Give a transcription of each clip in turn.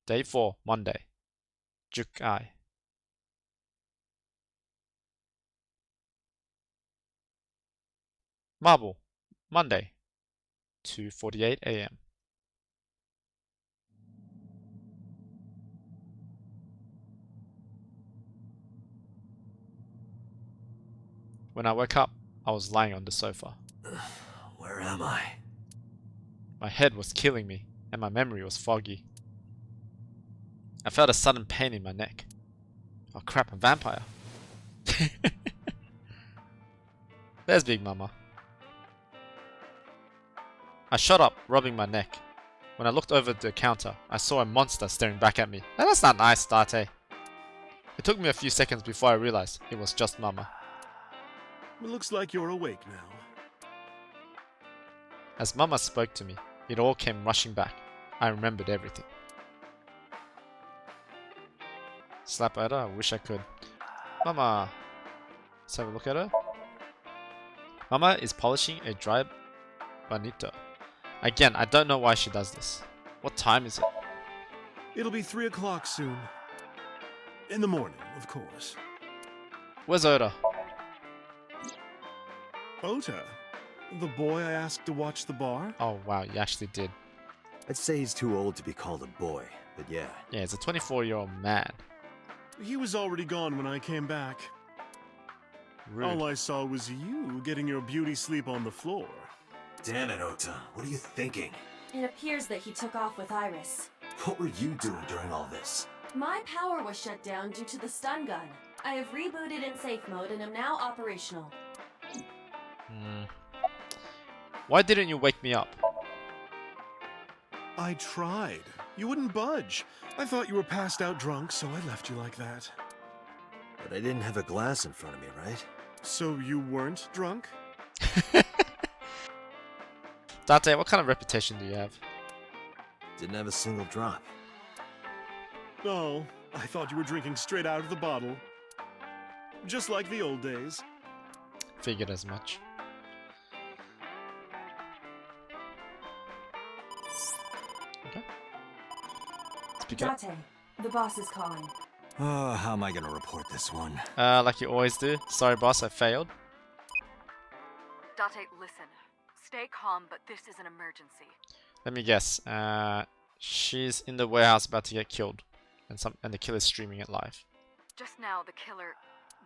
Day 4, Monday. Juk Ai. Marble, Monday, 2:48 a.m. When I woke up, I was lying on the sofa. Where am I? My head was killing me, and my memory was foggy. I felt a sudden pain in my neck. Oh crap, a vampire. There's Big Mama. I shot up, rubbing my neck. When I looked over the counter, I saw a monster staring back at me. Now, that's not nice, Date. It took me a few seconds before I realized it was just Mama. It looks like you're awake now. As Mama spoke to me, it all came rushing back. I remembered everything. Slap at her? I wish I could. Mama! Let's have a look at her. Mama is polishing a dry bonito. Again, I don't know why she does this. What time is it? It'll be 3 o'clock soon. In the morning, of course. Where's Oda? Ota? The boy I asked to watch the bar? Oh wow, you actually did. I'd say he's too old to be called a boy, but yeah. Yeah, he's a 24-year-old man. He was already gone when I came back. Rude. All I saw was you getting your beauty sleep on the floor. Damn it, Ota. What are you thinking? It appears that he took off with Iris. What were you doing during all this? My power was shut down due to the stun gun. I have rebooted in safe mode and am now operational. Why didn't you wake me up? I tried. You wouldn't budge. I thought you were passed out drunk, so I left you like that. But I didn't have a glass in front of me, right? So you weren't drunk? Date, what kind of reputation do you have? Didn't have a single drop. Oh, I thought you were drinking straight out of the bottle. Just like the old days. Figured as much. Okay. Speak up. Date, the boss is calling. Oh, how am I gonna report this one? Like you always do. Sorry boss, I failed. Date, listen. Stay calm, but this is an emergency. Let me guess. She's in the warehouse about to get killed. And the killer's streaming it live. Just now, the killer...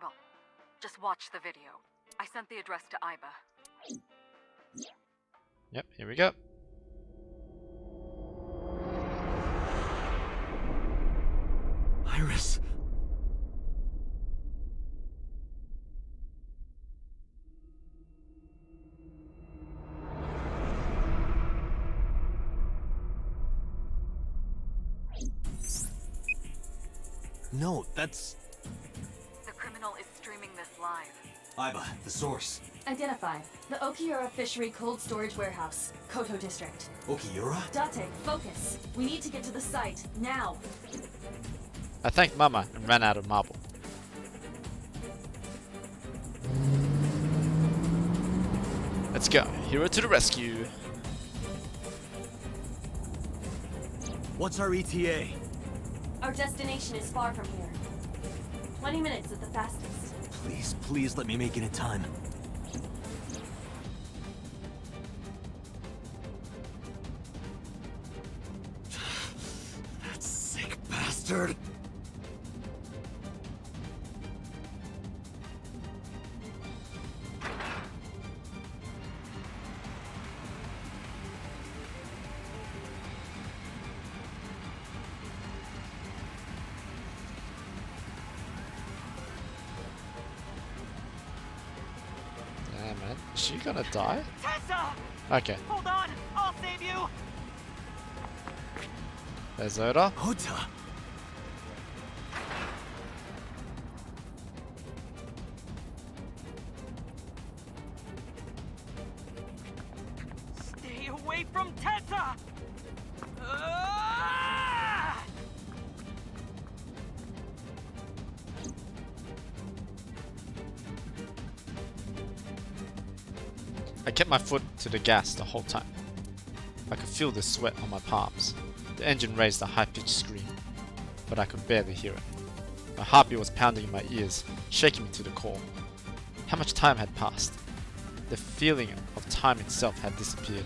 Well, just watch the video. I sent the address to Iba. Yep, here we go. Iris! No, that's... The criminal is streaming this live. Iba, the source. Identified. The Okiura Fishery Cold Storage Warehouse, Koto District. Okiura? Date, focus. We need to get to the site, now. I thanked Mama and ran out of marble. Let's go. Hero to the rescue. What's our ETA? Our destination is far from here. 20 minutes at the fastest. Please, please let me make it in time. That sick bastard! Damn man, is she gonna die? Tessa! Okay, Hold on! I'll save you! there's Oda. Ota! Stay away from Tessa! Ah! I kept my foot to the gas the whole time. I could feel the sweat on my palms. The engine raised a high-pitched scream. but I could barely hear it. My heartbeat was pounding in my ears, shaking me to the core. How much time had passed? The feeling of time itself had disappeared.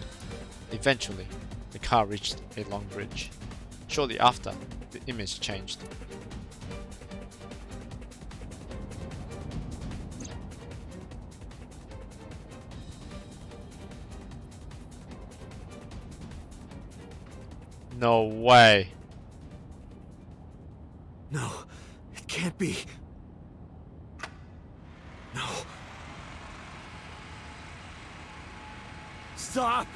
Eventually, the car reached a long bridge. Shortly after, the image changed. No way. No, it can't be. No. Stop!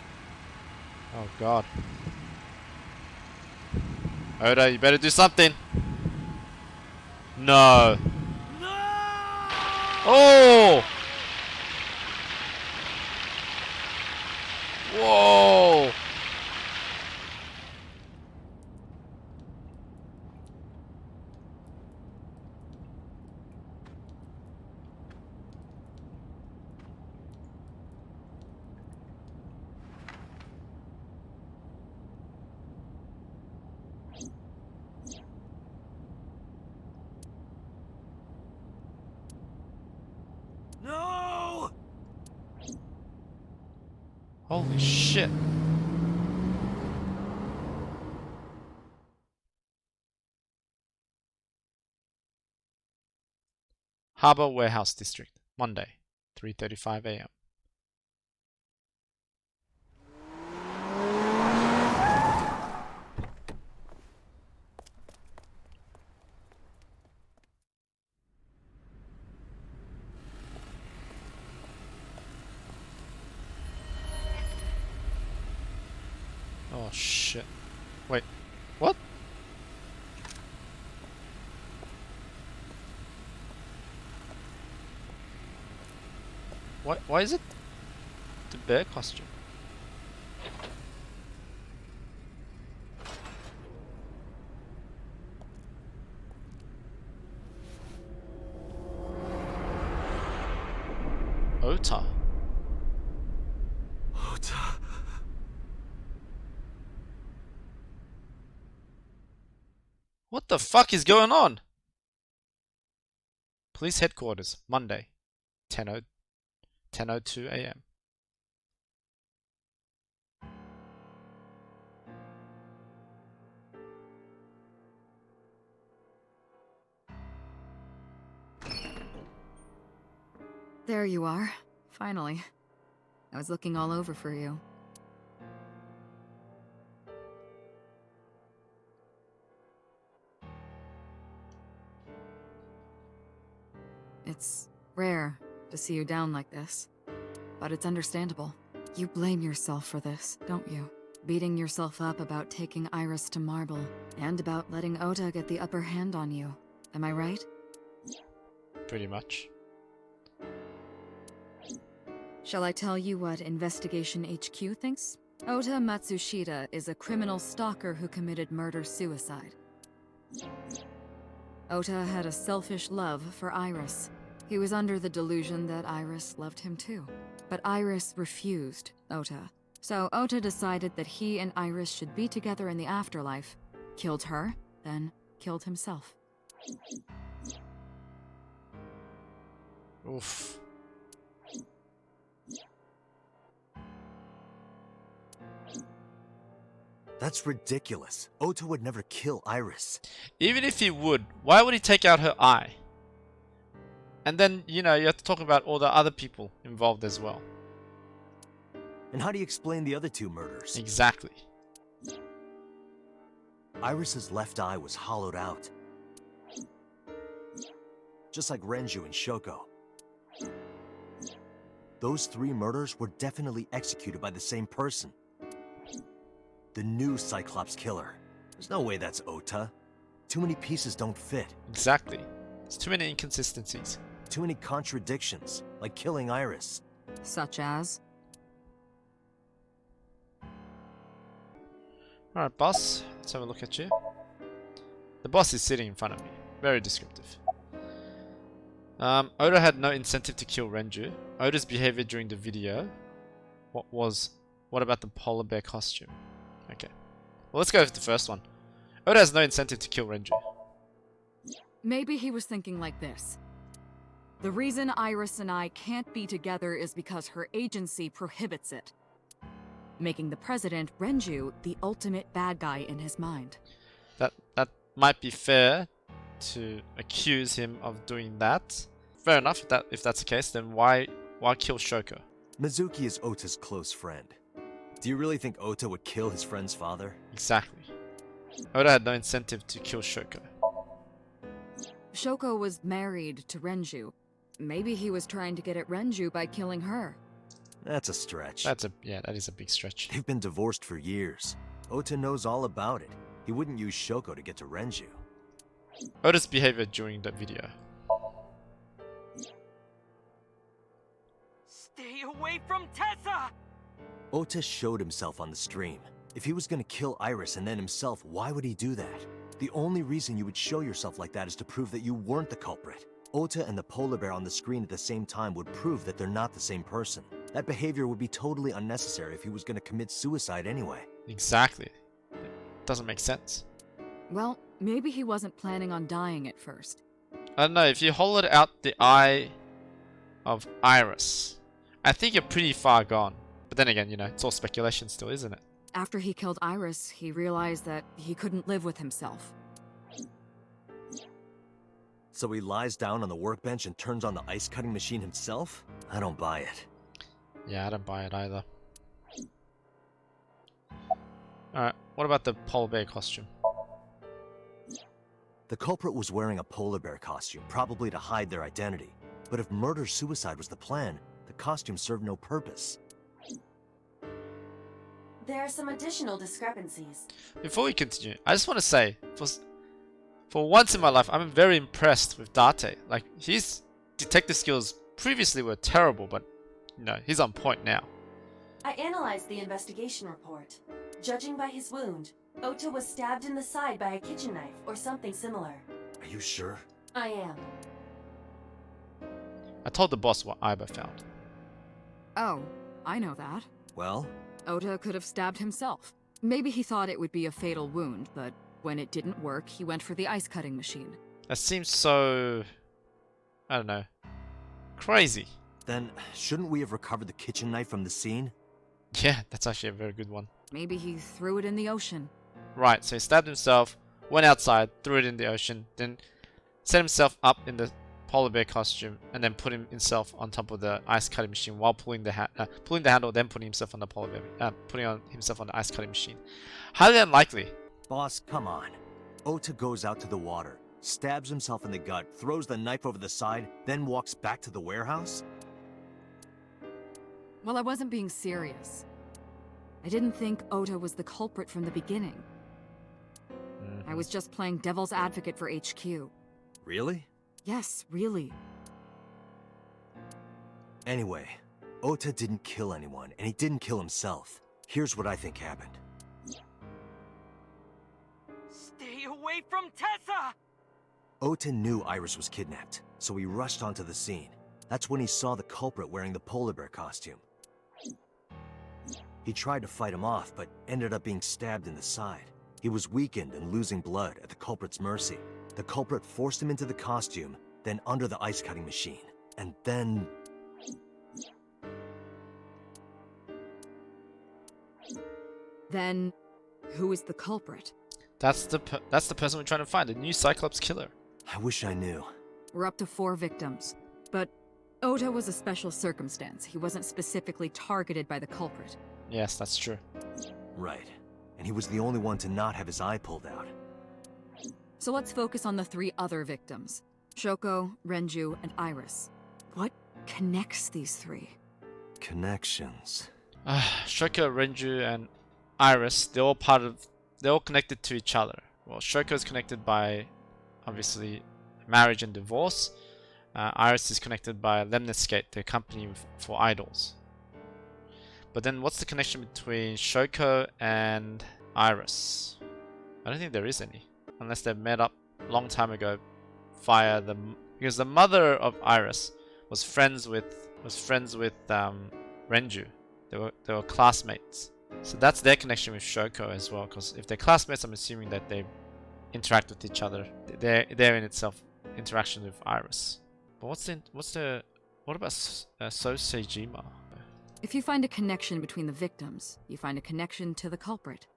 Oh god. Oda, you better do something. No. No! Oh! Whoa! No! Holy shit. Harbour Warehouse District, Monday, 3:35 AM. Oh shit. Wait, what? Why is it the bear costume? Ota. Ota. What the fuck is going on? Police headquarters, Monday, 10:02 AM. There you are. Finally. I was looking all over for you. It's rare to see you down like this, but it's understandable. You blame yourself for this, don't you? Beating yourself up about taking Iris to Marble, and about letting Ota get the upper hand on you. Am I right? Pretty much. Shall I tell you what Investigation HQ thinks? Ota Matsushita is a criminal stalker who committed murder-suicide. Ota had a selfish love for Iris. He was under the delusion that Iris loved him too. But Iris refused Ota. So Ota decided that he and Iris should be together in the afterlife, killed her, then killed himself. Oof. That's ridiculous. Ota would never kill Iris. Even if he would, why would he take out her eye? And then, you know, you have to talk about all the other people involved as well. And how do you explain the other two murders? Exactly. Iris's left eye was hollowed out. Just like Renju and Shoko. Those three murders were definitely executed by the same person. The new Cyclops killer. There's no way that's Ota. Too many pieces don't fit. Exactly. There's too many inconsistencies. Too many contradictions, like killing Iris. Such as? Alright, boss. Let's have a look at you. The boss is sitting in front of me. Very descriptive. Oda had no incentive to kill Renju. Oda's behavior during the video. What about the polar bear costume? Okay. Well, let's go with the first one. Oda has no incentive to kill Renju. Maybe he was thinking like this. The reason Iris and I can't be together is because her agency prohibits it, making the president, Renju, the ultimate bad guy in his mind. That might be fair to accuse him of doing that. Fair enough, if that's the case, then why kill Shoko? Mizuki is Ota's close friend. Do you really think Ota would kill his friend's father? Exactly. Oda had no incentive to kill Shoko. Shoko was married to Renju. Maybe he was trying to get at Renju by killing her. That's a stretch. That is a big stretch. They've been divorced for years. Ota knows all about it. He wouldn't use Shoko to get to Renju. Oda's behavior during that video. Stay away from Tessa! Ota showed himself on the stream. If he was gonna kill Iris and then himself, why would he do that? The only reason you would show yourself like that is to prove that you weren't the culprit. Ota and the polar bear on the screen at the same time would prove that they're not the same person. That behavior would be totally unnecessary if he was gonna commit suicide anyway. Exactly. It doesn't make sense. Well, maybe he wasn't planning on dying at first. I don't know, if you hollowed out the eye of Iris, I think you're pretty far gone. But then again, you know, it's all speculation still, isn't it? After he killed Iris, he realized that he couldn't live with himself. So he lies down on the workbench and turns on the ice cutting machine himself? I don't buy it. Yeah, I don't buy it either. Alright, what about the polar bear costume? The culprit was wearing a polar bear costume, probably to hide their identity. But if murder-suicide was the plan, the costume served no purpose. There are some additional discrepancies. Before we continue, I just want to say, for once in my life, I'm very impressed with Date. Like, his detective skills previously were terrible, but, you know, he's on point now. I analyzed the investigation report. Judging by his wound, Ota was stabbed in the side by a kitchen knife or something similar. Are you sure? I am. I told the boss what Aiba found. Oh, I know that. Well? Ota could have stabbed himself. Maybe he thought it would be a fatal wound, but when it didn't work, he went for the ice cutting machine. That seems so... I don't know. Crazy. Then, shouldn't we have recovered the kitchen knife from the scene? Yeah, that's actually a very good one. Maybe he threw it in the ocean. Right, so he stabbed himself, went outside, threw it in the ocean, then set himself up in the polar bear costume, and then put himself on top of the ice cutting machine while pulling the handle, then putting himself on the polar bear, himself on the ice cutting machine. Highly unlikely. Boss, come on. Ota goes out to the water, stabs himself in the gut, throws the knife over the side, then walks back to the warehouse? Well, I wasn't being serious. I didn't think Ota was the culprit from the beginning. I was just playing devil's advocate for HQ. Really? Yes, really. Anyway, Ota didn't kill anyone, and he didn't kill himself. Here's what I think happened. Stay away from Tessa! Ota knew Iris was kidnapped, so he rushed onto the scene. That's when he saw the culprit wearing the polar bear costume. He tried to fight him off, but ended up being stabbed in the side. He was weakened and losing blood at the culprit's mercy. The culprit forced him into the costume, then under the ice cutting machine, and then... Then, who is the culprit? That's the person we're trying to find, the new Cyclops killer. I wish I knew. We're up to 4 victims. But Ota was a special circumstance. He wasn't specifically targeted by the culprit. Yes, that's true. Right. And he was the only one to not have his eye pulled out. So let's focus on the 3 other victims. Shoko, Renju, and Iris. What connects these 3? Connections. Shoko, Renju, and Iris, they're all connected to each other. Well, Shoko is connected by, obviously, marriage and divorce. Iris is connected by Lemniscate, the company for idols. But then what's the connection between Shoko and Iris? I don't think there is any. Unless they met up a long time ago via because the mother of Iris was friends with Renju. They were classmates. So that's their connection with Shoko as well, because if they're classmates, I'm assuming that they interact with each other. They're in itself interaction with Iris. But what about Sosejima? If you find a connection between the victims, you find a connection to the culprit.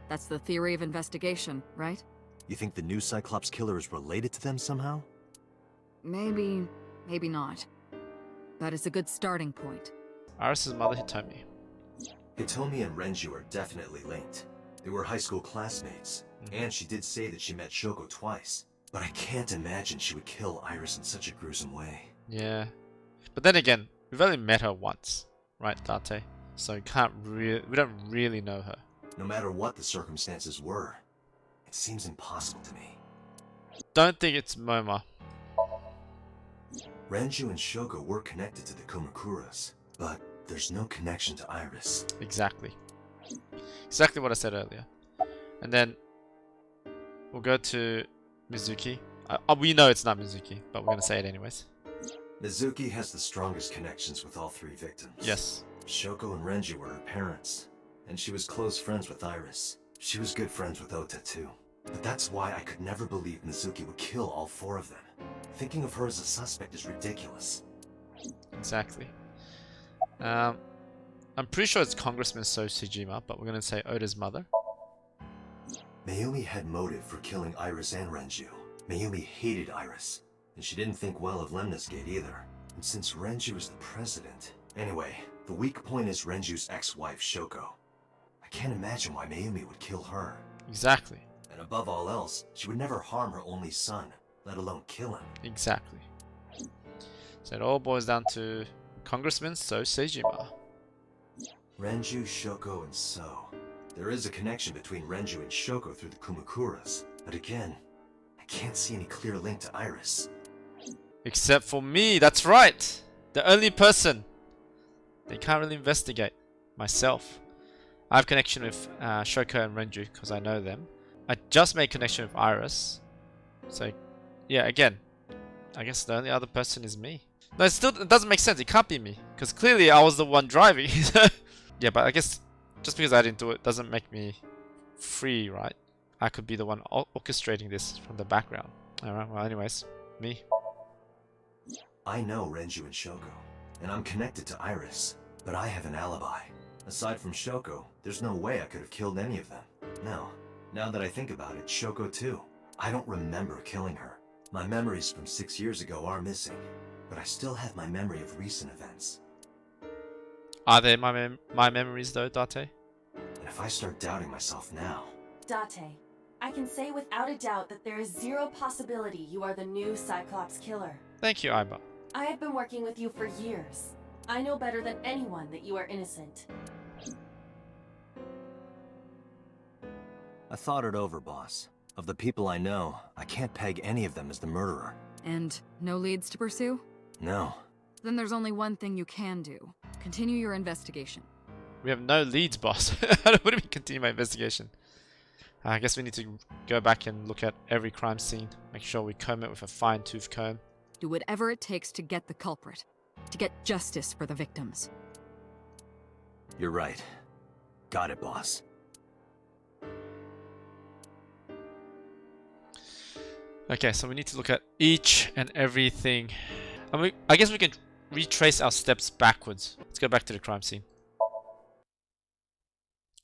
That's the theory of investigation, right? You think the new Cyclops killer is related to them somehow? Maybe, maybe not. But it's a good starting point. Iris' mother Hitomi. Hitomi and Renju are definitely linked. They were high school classmates, and she did say that she met Shoko twice. But I can't imagine she would kill Iris in such a gruesome way. Yeah. But then again, we've only met her once, right, Date? So we don't really know her. No matter what the circumstances were, it seems impossible to me. Don't think it's Moma. Renju and Shoko were connected to the Kumakuras, but there's no connection to Iris. Exactly. Exactly what I said earlier. And then we'll go to Mizuki. We know it's not Mizuki, but we're going to say it anyways. Mizuki has the strongest connections with all three victims. Yes. Shoko and Renju were her parents, and she was close friends with Iris. She was good friends with Ota too. But that's why I could never believe Mizuki would kill all four of them. Thinking of her as a suspect is ridiculous. Exactly. I'm pretty sure it's Congressman Sosejima, but we're going to say Oda's mother. Mayumi had motive for killing Iris and Renju. Mayumi hated Iris, and she didn't think well of Lemnis Gate either. And since Renju is the president... Anyway, the weak point is Renju's ex-wife, Shoko. I can't imagine why Mayumi would kill her. Exactly. And above all else, she would never harm her only son, let alone kill him. Exactly. So it all boils down to Congressman Sosejima. Renju, Shoko, and So. There is a connection between Renju and Shoko through the Kumakuras, but again, I can't see any clear link to Iris. Except for me, that's right! The only person they can't really investigate. Myself. I have connection with Shoko and Renju because I know them. I just made connection with Iris. So, yeah, again, I guess the only other person is me. No, it doesn't make sense. It can't be me because clearly I was the one driving. Yeah, but I guess just because I didn't do it doesn't make me free, right? I could be the one orchestrating this from the background. Alright, well anyways, me. I know Renju and Shoko, and I'm connected to Iris, but I have an alibi. Aside from Shoko, there's no way I could have killed any of them. No, now that I think about it, Shoko too. I don't remember killing her. My memories from 6 years ago are missing, but I still have my memory of recent events. Are they my memories though, Date? And if I start doubting myself now... Date, I can say without a doubt that there is zero possibility you are the new Cyclops killer. Thank you, Aiba. I have been working with you for years. I know better than anyone that you are innocent. I thought it over, boss. Of the people I know, I can't peg any of them as the murderer. And no leads to pursue? No. Then there's only one thing you can do. Continue your investigation. We have no leads, boss. What do we continue my investigation? I guess we need to go back and look at every crime scene. Make sure we comb it with a fine-tooth comb. Do whatever it takes to get the culprit. To get justice for the victims. You're right. Got it, boss. Okay, so we need to look at each and everything. I guess we can retrace our steps backwards. Let's go back to the crime scene.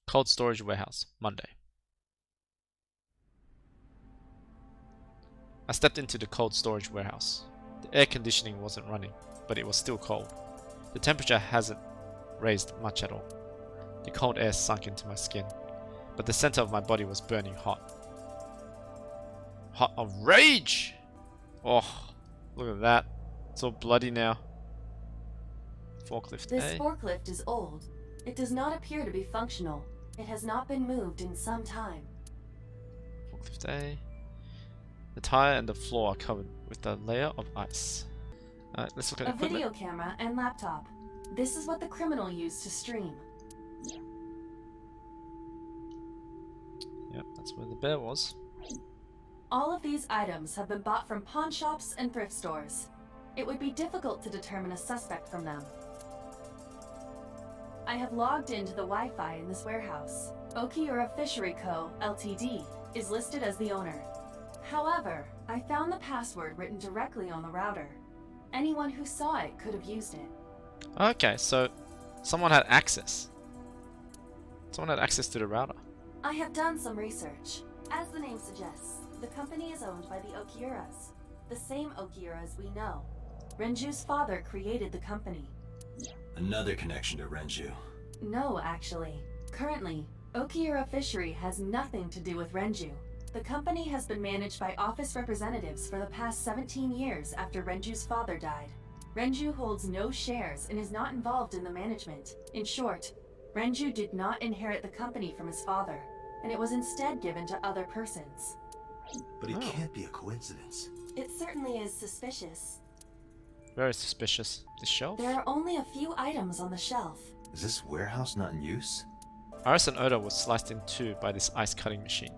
Cold storage warehouse, Monday. I stepped into the cold storage warehouse. The air conditioning wasn't running, but it was still cold. The temperature hasn't raised much at all. The cold air sunk into my skin, but the center of my body was burning hot. Hot of rage! Oh, look at that. It's all bloody now. Forklift This A. forklift is old. It does not appear to be functional. It has not been moved in some time. Forklift A. The tire and the floor are covered with a layer of ice. Alright, let's look at A equipment. video camera and laptop. This is what the criminal used to stream. Yep, that's where the bear was. All of these items have been bought from pawn shops and thrift stores. It would be difficult to determine a suspect from them. I have logged into the Wi-Fi in this warehouse. Okiura Fishery Co., Ltd. is listed as the owner. However, I found the password written directly on the router. Anyone who saw it could have used it. Okay, so someone had access. Someone had access to the router. I have done some research. As the name suggests, the company is owned by the Okiuras, the same Okiuras we know. Renju's father created the company. Another connection to Renju. No, actually. Currently, Okiura Fishery has nothing to do with Renju. The company has been managed by office representatives for the past 17 years after Renju's father died. Renju holds no shares and is not involved in the management. In short, Renju did not inherit the company from his father, and it was instead given to other persons. But it Oh. can't be a coincidence. It certainly is suspicious. Very suspicious. The shelf? There are only a few items on the shelf. Is this warehouse not in use? Iris and Ota was sliced in two by this ice cutting machine.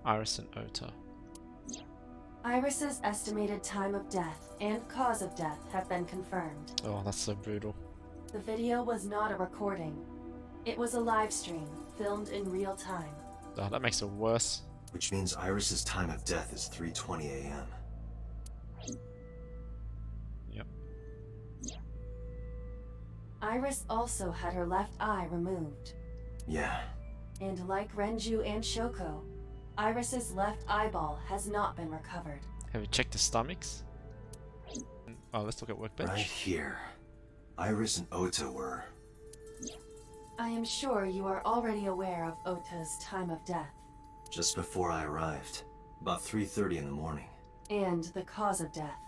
Iris and Ota. Iris's estimated time of death and cause of death have been confirmed. Oh, that's so brutal. The video was not a recording. It was a live stream, filmed in real time. Oh, that makes it worse. Which means Iris's time of death is 3:20 a.m. Yep. Iris also had her left eye removed. Yeah. And like Renju and Shoko, Iris's left eyeball has not been recovered. Have you checked the stomachs? Oh, let's look at workbench. Right here. Iris and Ota were... I am sure you are already aware of Ota's time of death. just before I arrived. About 3:30 in the morning. And the cause of death.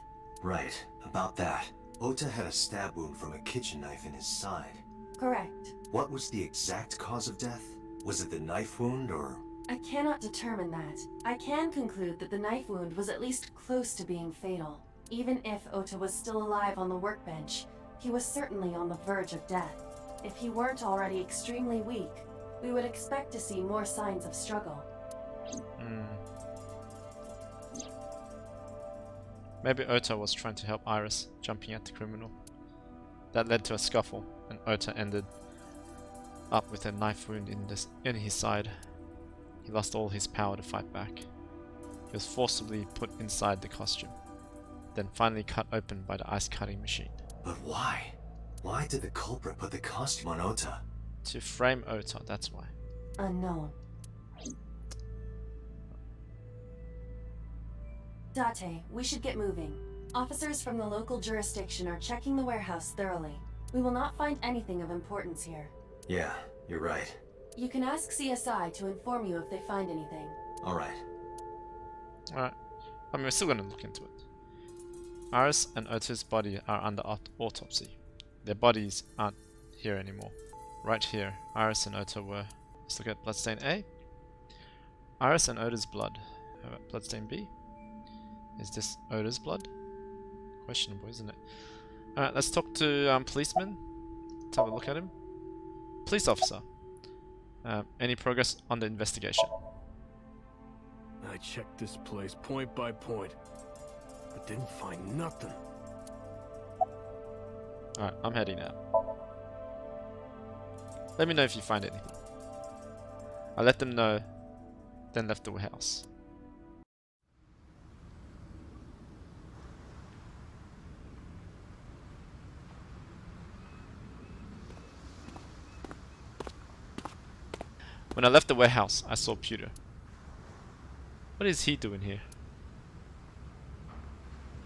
Right, about that. Ota had a stab wound from a kitchen knife in his side. Correct. What was the exact cause of death? Was it the knife wound or... I cannot determine that. I can conclude that the knife wound was at least close to being fatal. Even if Ota was still alive on the workbench, he was certainly on the verge of death. If he weren't already extremely weak, we would expect to see more signs of struggle. Maybe Ota was trying to help Iris, jumping at the criminal. That led to a scuffle, and Ota ended up with a knife wound in his side. He lost all his power to fight back. He was forcibly put inside the costume, then finally cut open by the ice cutting machine. But why? Why did the culprit put the costume on Ota? To frame Ota, that's why. Unknown. Date, we should get moving. Officers from the local jurisdiction are checking the warehouse thoroughly. We will not find anything of importance here. Yeah, you're right. You can ask CSI to inform you if they find anything. Alright. Alright. I mean, we're still gonna look into it. Iris and Ota's body are under autopsy. Their bodies aren't here anymore. Right here, Iris and Ota were. Let's look at bloodstain A. Iris and Ota's blood. How about bloodstain B? Is this Ota's blood? Questionable, isn't it? Alright, let's talk to policeman. Let's have a look at him. Police officer. Any progress on the investigation? I checked this place point by point, but didn't find nothing. Alright, I'm heading out. Let me know if you find anything. I let them know, then left the warehouse. When I left the warehouse, I saw Pewter. What is he doing here?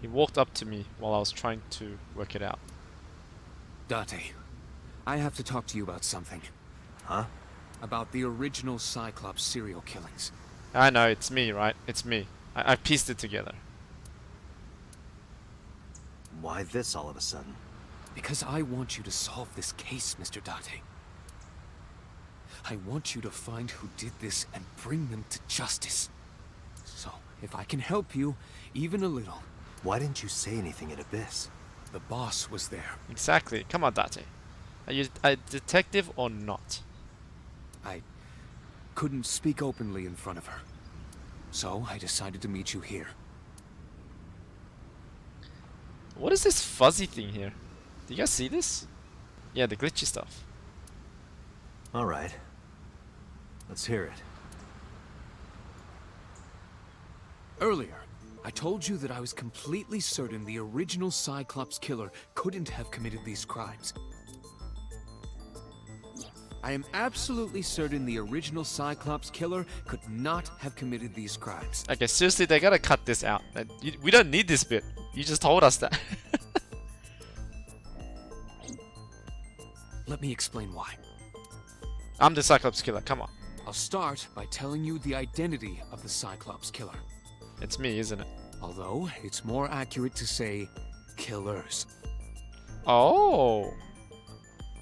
He walked up to me while I was trying to work it out. Date, I have to talk to you about something. Huh? About the original Cyclops serial killings. I know, it's me, right? It's me. I pieced it together. Why this all of a sudden? Because I want you to solve this case, Mr. Date. I want you to find who did this and bring them to justice. So, if I can help you, even a little. Why didn't you say anything at Abyss? The boss was there. Exactly. Come on, Date. Are you a detective or not? I couldn't speak openly in front of her. So, I decided to meet you here. What is this fuzzy thing here? Do you guys see this? Yeah, the glitchy stuff. Alright. Let's hear it. Earlier, I told you that I was completely certain the original Cyclops killer couldn't have committed these crimes. I am absolutely certain the original Cyclops killer could not have committed these crimes. Okay, seriously, they gotta cut this out. We don't need this bit. You just told us that. Let me explain why. I'm the Cyclops killer, come on. I'll start by telling you the identity of the Cyclops killer. It's me, isn't it? Although, it's more accurate to say killers. Oh!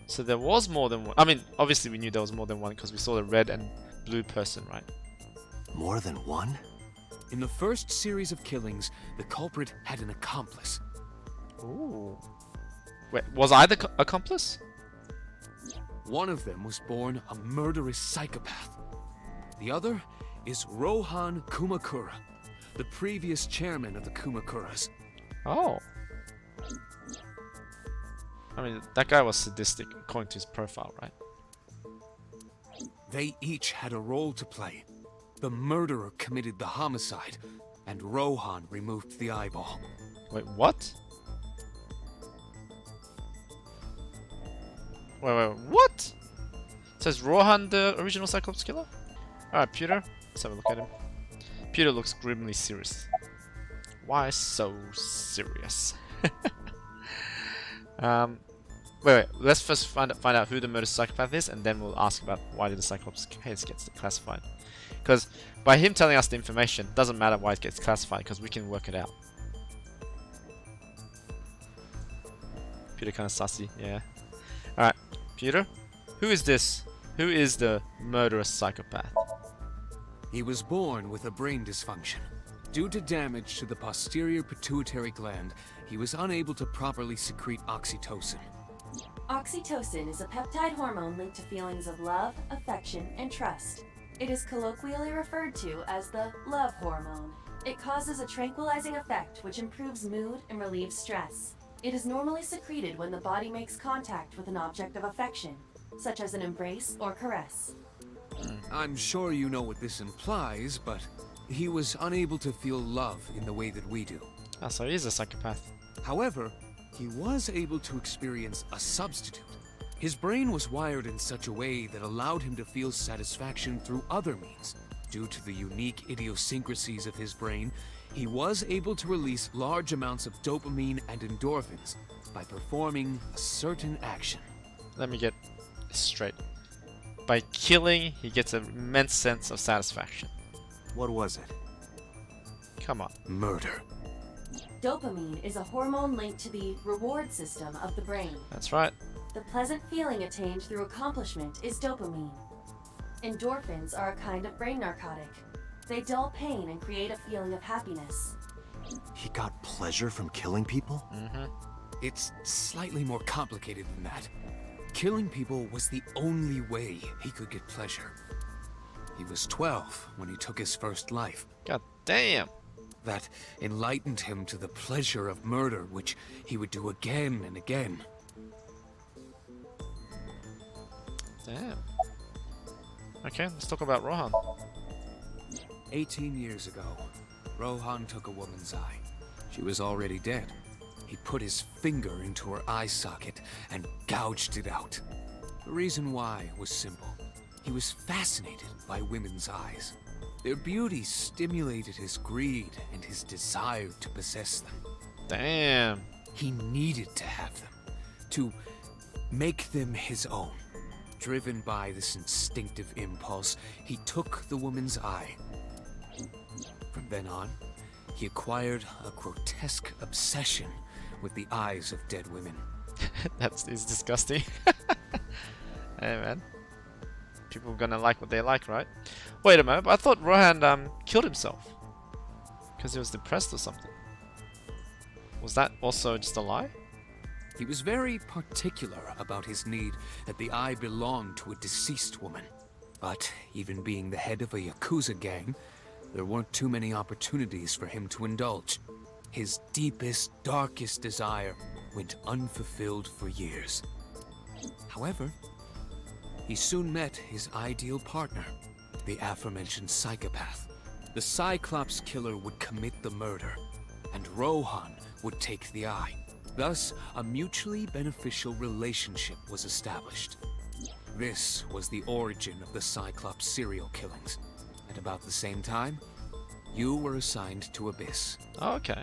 So there was more than one. I mean, obviously we knew there was more than one because we saw the red and blue person, right? More than one? In the first series of killings, the culprit had an accomplice. Ooh. Wait, was I the accomplice? One of them was born a murderous psychopath. The other is Rohan Kumakura, the previous chairman of the Kumakuras. Oh. I mean, that guy was sadistic according to his profile, right? They each had a role to play. The murderer committed the homicide, and Rohan removed the eyeball. Wait, what? Wait, what? It says Rohan the original Cyclops killer? Alright, Peter, let's have a look at him. Peter looks grimly serious. Why so serious? Wait, let's first find out who the murder psychopath is, and then we'll ask about why did the Cyclops case gets classified. Because by him telling us the information, doesn't matter why it gets classified, because we can work it out. Peter kind of sussy, yeah. Alright, Peter, who is this? Who is the murderous psychopath? He was born with a brain dysfunction. Due to damage to the posterior pituitary gland, he was unable to properly secrete oxytocin. Oxytocin is a peptide hormone linked to feelings of love, affection, and trust. It is colloquially referred to as the love hormone. It causes a tranquilizing effect which improves mood and relieves stress. It is normally secreted when the body makes contact with an object of affection, such as an embrace or caress. I'm sure you know what this implies, but he was unable to feel love in the way that we do. Ah, so he's a psychopath. However, he was able to experience a substitute. His brain was wired in such a way that allowed him to feel satisfaction through other means. Due to the unique idiosyncrasies of his brain, he was able to release large amounts of dopamine and endorphins by performing a certain action. Let me get this straight. By killing, he gets an immense sense of satisfaction. What was it? Come on. Murder. Dopamine is a hormone linked to the reward system of the brain. That's right. The pleasant feeling attained through accomplishment is dopamine. Endorphins are a kind of brain narcotic. They dull pain and create a feeling of happiness. He got pleasure from killing people? It's slightly more complicated than that. Killing people was the only way he could get pleasure. He was 12 when he took his first life. God damn. That enlightened him to the pleasure of murder, which he would do again and again. Damn. Okay, let's talk about Rohan. 18 years ago, Rohan took a woman's eye. She was already dead. He put his finger into her eye socket and gouged it out. The reason why was simple. He was fascinated by women's eyes. Their beauty stimulated his greed and his desire to possess them. Damn. He needed to have them, to make them his own. Driven by this instinctive impulse, he took the woman's eye. From then on, he acquired a grotesque obsession with the eyes of dead women. Is disgusting. Hey man. People are gonna like what they like, right? Wait a minute, but I thought Rohan killed himself. Because he was depressed or something. Was that also just a lie? He was very particular about his need that the eye belonged to a deceased woman. But even being the head of a Yakuza gang, there weren't too many opportunities for him to indulge. His deepest, darkest desire went unfulfilled for years. However, he soon met his ideal partner, the aforementioned psychopath. the Cyclops killer would commit the murder, and Rohan would take the eye. Thus, a mutually beneficial relationship was established. This was the origin of the Cyclops serial killings. At about the same time, you were assigned to Abyss. Oh, okay.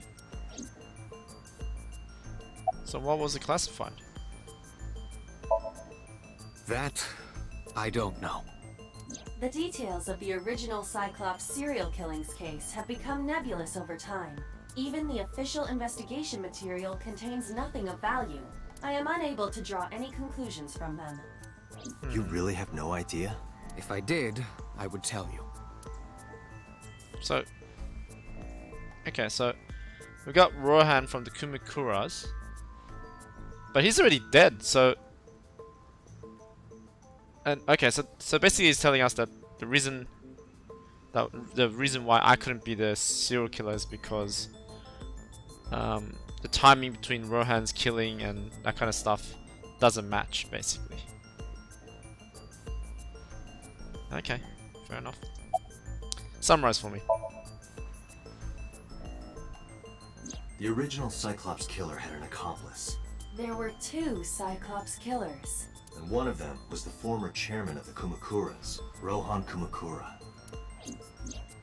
So what was it classified? That, I don't know. The details of the original Cyclops serial killings case have become nebulous over time. Even the official investigation material contains nothing of value. I am unable to draw any conclusions from them. You really have no idea? If I did, I would tell you. So, okay, so we've got Rohan from the Kumikuras, but he's already dead. So, and okay, so basically he's telling us that the reason why I couldn't be the serial killer is because the timing between Rohan's killing and that kind of stuff doesn't match, basically. Okay, fair enough. Summarize for me. The original Cyclops killer had an accomplice, There were 2 Cyclops killers. and one of them was the former chairman of the Kumakuras, Rohan Kumakura.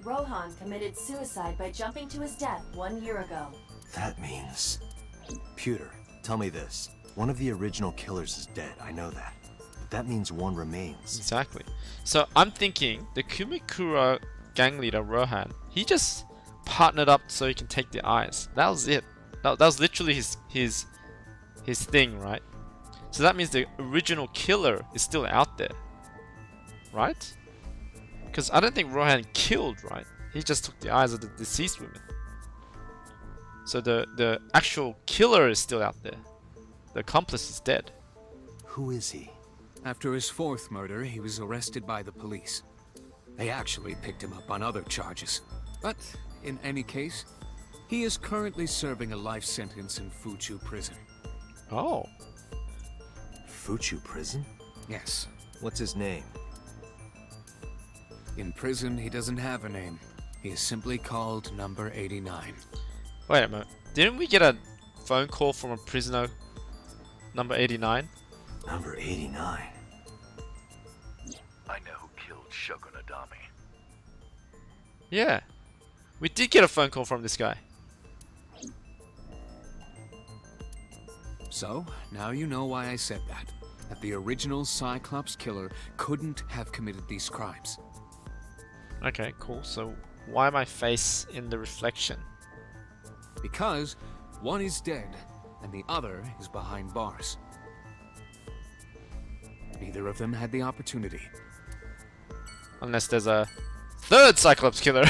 Rohan committed suicide by jumping to his death 1 year ago. That means... Pewter, tell me this. One of the original killers is dead, I know that. But that means one remains. Exactly. So I'm thinking the Kumikura gang leader Rohan, he just partnered up so he can take the eyes. That was it. That was literally his thing, right? So that means the original killer is still out there, right? Because I don't think Rohan killed, right? He just took the eyes of the deceased women. So the actual killer is still out there. The accomplice is dead. Who is he? After his 4th murder, he was arrested by the police. They actually picked him up on other charges. But, in any case, he is currently serving a life sentence in Fuchu prison. Oh. Fuchu prison? Yes. What's his name? In prison, he doesn't have a name. He is simply called Number 89. Wait a minute. Didn't we get a phone call from a prisoner number 89? Number 89. I know who killed Shogun Adami. Yeah. We did get a phone call from this guy. So, now you know why I said that. That the original Cyclops killer couldn't have committed these crimes. Okay, cool. So why my face in the reflection? Because one is dead and the other is behind bars. Neither of them had the opportunity. Unless there's a third Cyclops killer.